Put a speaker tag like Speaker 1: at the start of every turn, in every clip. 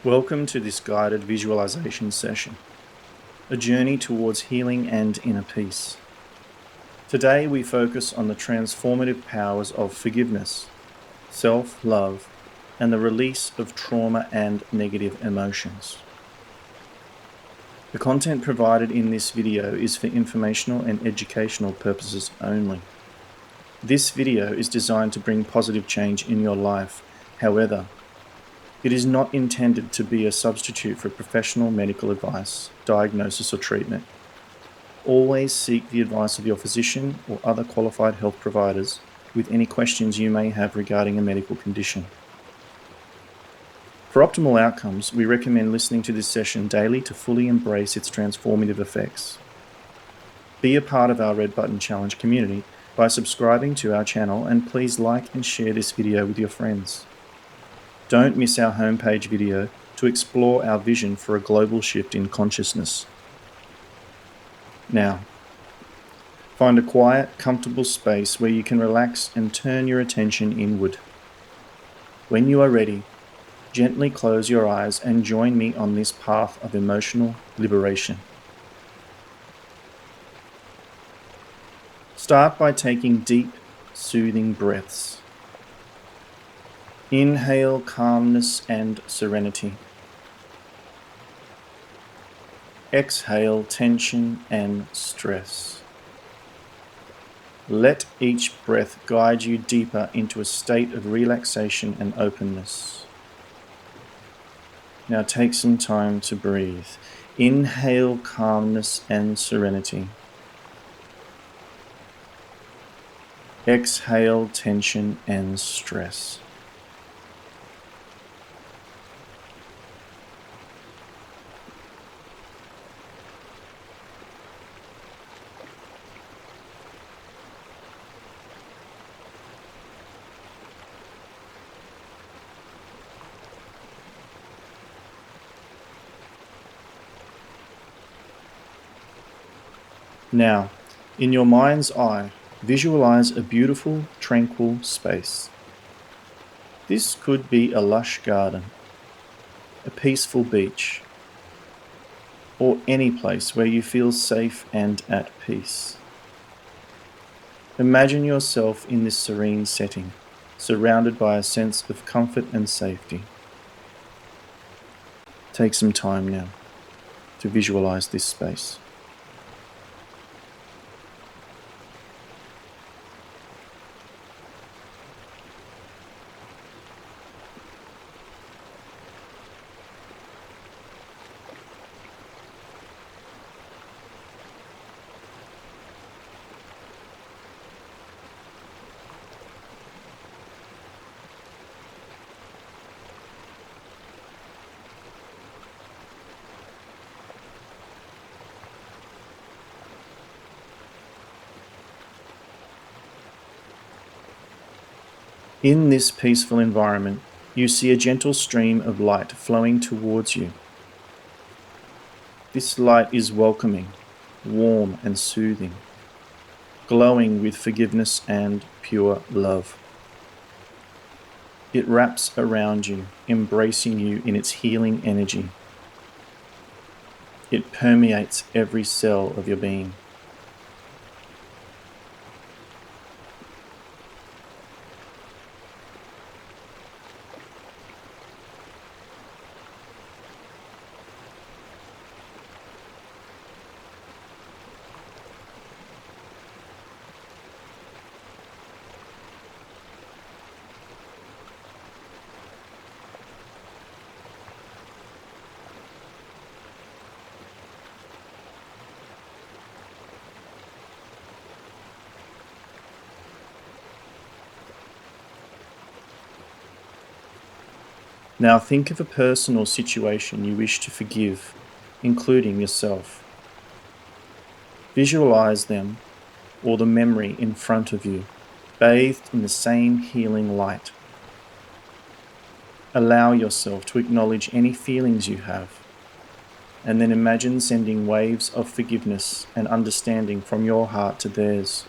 Speaker 1: Welcome to this guided visualization session, a journey towards healing and inner peace. Today we focus on the transformative powers of forgiveness, self-love, and the release of trauma and negative emotions. The content provided in this video is for informational and educational purposes only. This video is designed to bring positive change in your life. However, it is not intended to be a substitute for professional medical advice, diagnosis, or treatment. Always seek the advice of your physician or other qualified health providers with any questions you may have regarding a medical condition. For optimal outcomes, we recommend listening to this session daily to fully embrace its transformative effects. Be a part of our Red Button Challenge community by subscribing to our channel, and please like and share this video with your friends. Don't miss our homepage video to explore our vision for a global shift in consciousness. Now, find a quiet, comfortable space where you can relax and turn your attention inward. When you are ready, gently close your eyes and join me on this path of emotional liberation. Start by taking deep, soothing breaths. Inhale calmness and serenity. Exhale tension and stress. Let each breath guide you deeper into a state of relaxation and openness. Now take some time to breathe. Inhale calmness and serenity. Exhale tension and stress. Now, in your mind's eye, visualize a beautiful, tranquil space. This could be a lush garden, a peaceful beach, or any place where you feel safe and at peace. Imagine yourself in this serene setting, surrounded by a sense of comfort and safety. Take some time now to visualize this space. In this peaceful environment, you see a gentle stream of light flowing towards you. This light is welcoming, warm and soothing, glowing with forgiveness and pure love. It wraps around you, embracing you in its healing energy. It permeates every cell of your being. Now think of a person or situation you wish to forgive, including yourself. Visualize them or the memory in front of you, bathed in the same healing light. Allow yourself to acknowledge any feelings you have, and then imagine sending waves of forgiveness and understanding from your heart to theirs.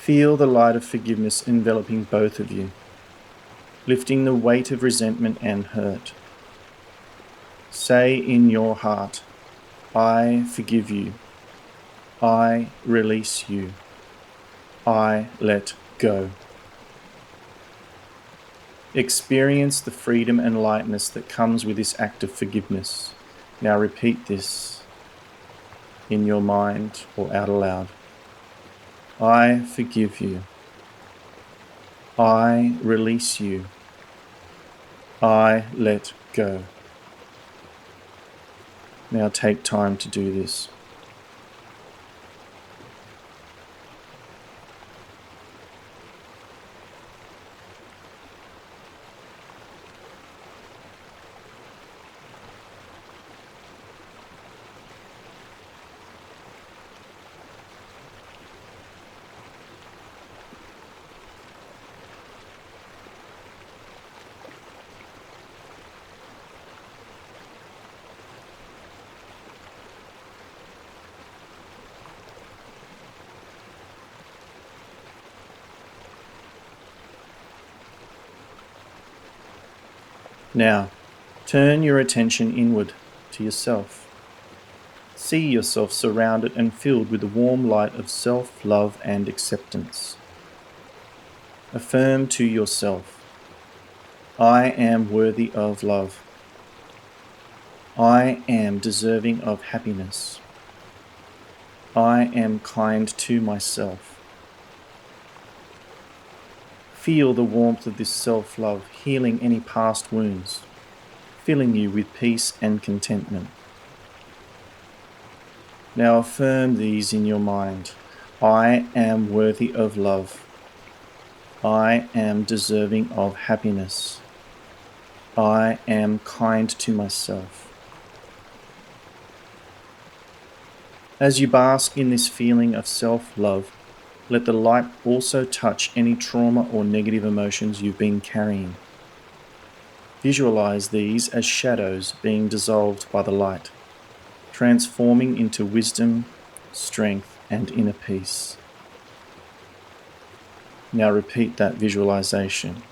Speaker 1: Feel the light of forgiveness enveloping both of you, lifting the weight of resentment and hurt. Say in your heart, I forgive you. I release you. I let go. Experience the freedom and lightness that comes with this act of forgiveness. Now repeat this in your mind or out aloud. I forgive you. I release you. I let go. Now take time to do this. Now, turn your attention inward to yourself. See yourself surrounded and filled with the warm light of self-love and acceptance. Affirm to yourself, I am worthy of love. I am deserving of happiness. I am kind to myself. Feel the warmth of this self-love healing any past wounds, filling you with peace and contentment. Now affirm these in your mind. I am worthy of love. I am deserving of happiness. I am kind to myself. As you bask in this feeling of self-love, let the light also touch any trauma or negative emotions you've been carrying. Visualize these as shadows being dissolved by the light, transforming into wisdom, strength, and inner peace. Now repeat that visualization.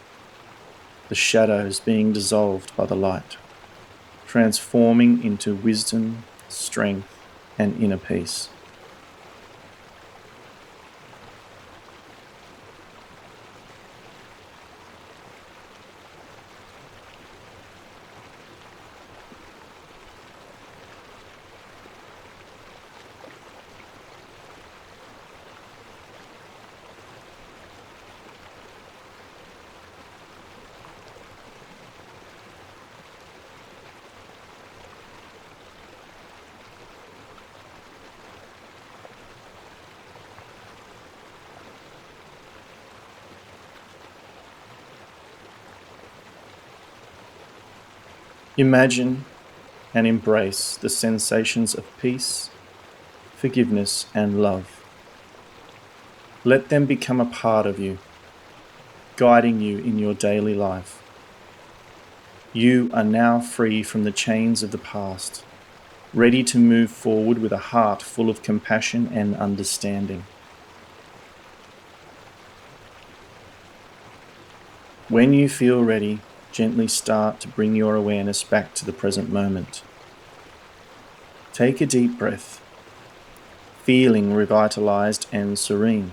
Speaker 1: The shadows being dissolved by the light, transforming into wisdom, strength, and inner peace. Imagine and embrace the sensations of peace, forgiveness, and love. Let them become a part of you, guiding you in your daily life. You are now free from the chains of the past, ready to move forward with a heart full of compassion and understanding. When you feel ready, gently start to bring your awareness back to the present moment. Take a deep breath, feeling revitalized and serene.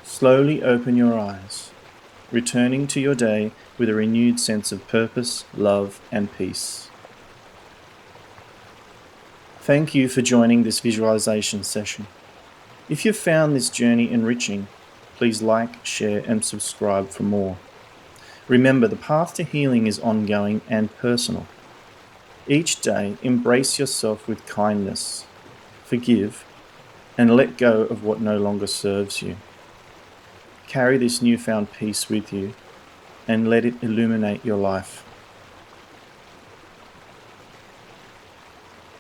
Speaker 1: Slowly open your eyes, returning to your day with a renewed sense of purpose, love, and peace. Thank you for joining this visualization session. If you've found this journey enriching, please like, share, and subscribe for more. Remember, the path to healing is ongoing and personal. Each day, embrace yourself with kindness, forgive, and let go of what no longer serves you. Carry this newfound peace with you and let it illuminate your life.